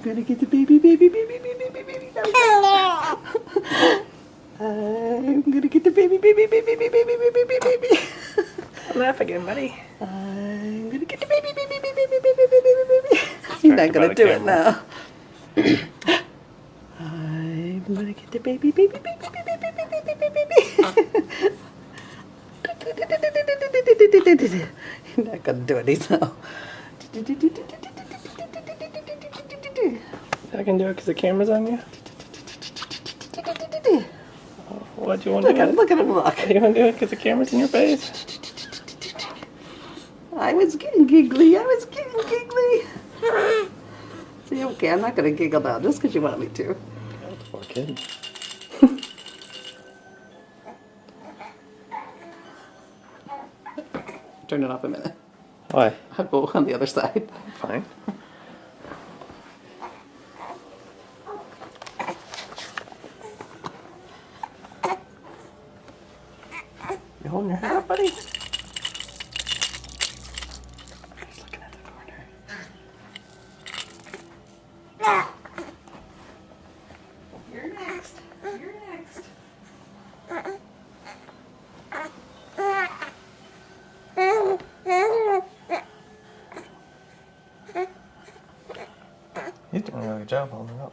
gonna get the baby, baby, baby, baby, baby, baby. I'm gonna get the baby, baby, baby, baby, baby, baby, baby. Laugh again, buddy. I'm gonna get the baby, baby, baby, baby, baby, baby, baby. You're not gonna do it now. I'm gonna get the baby, baby, baby, baby, baby, baby, baby, baby. You're not gonna do it now. I can do it because the camera's on you. What do you want to Look do? at him, look at him, look. You want to do it because the camera's in your face? I was getting giggly, I was getting giggly. See, okay, I'm not gonna giggle now just because you want me to. Poor kid. Turn it off a minute. Why? I'll go on the other side. Fine. You holding your head up, buddy? He's looking at the corner. You're next. You're next. He's doing a really good job holding it up.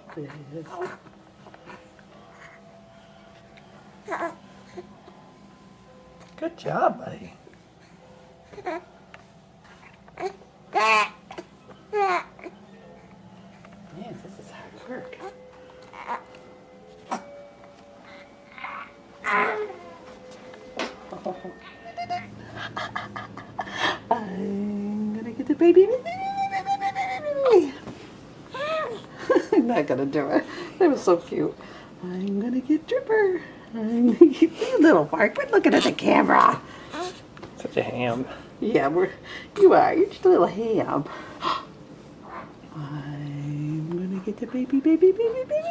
Good job, buddy. Man, this is hard work. I'm gonna get the baby. I'm not gonna do it. It was so cute. I'm gonna get Dripper. I'm gonna get you, little Mark. Quit looking at the camera. Such a ham. Yeah, you are. You're just a little ham. I'm gonna get the baby, baby, baby, baby, baby,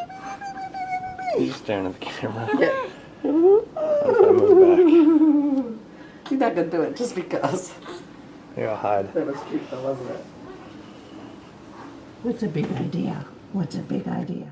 baby, He's staring at the camera. Yeah. If I move You're not gonna do it just because. back, here I'll hide. That was cute though, wasn't it? What's a big idea? What's a big idea?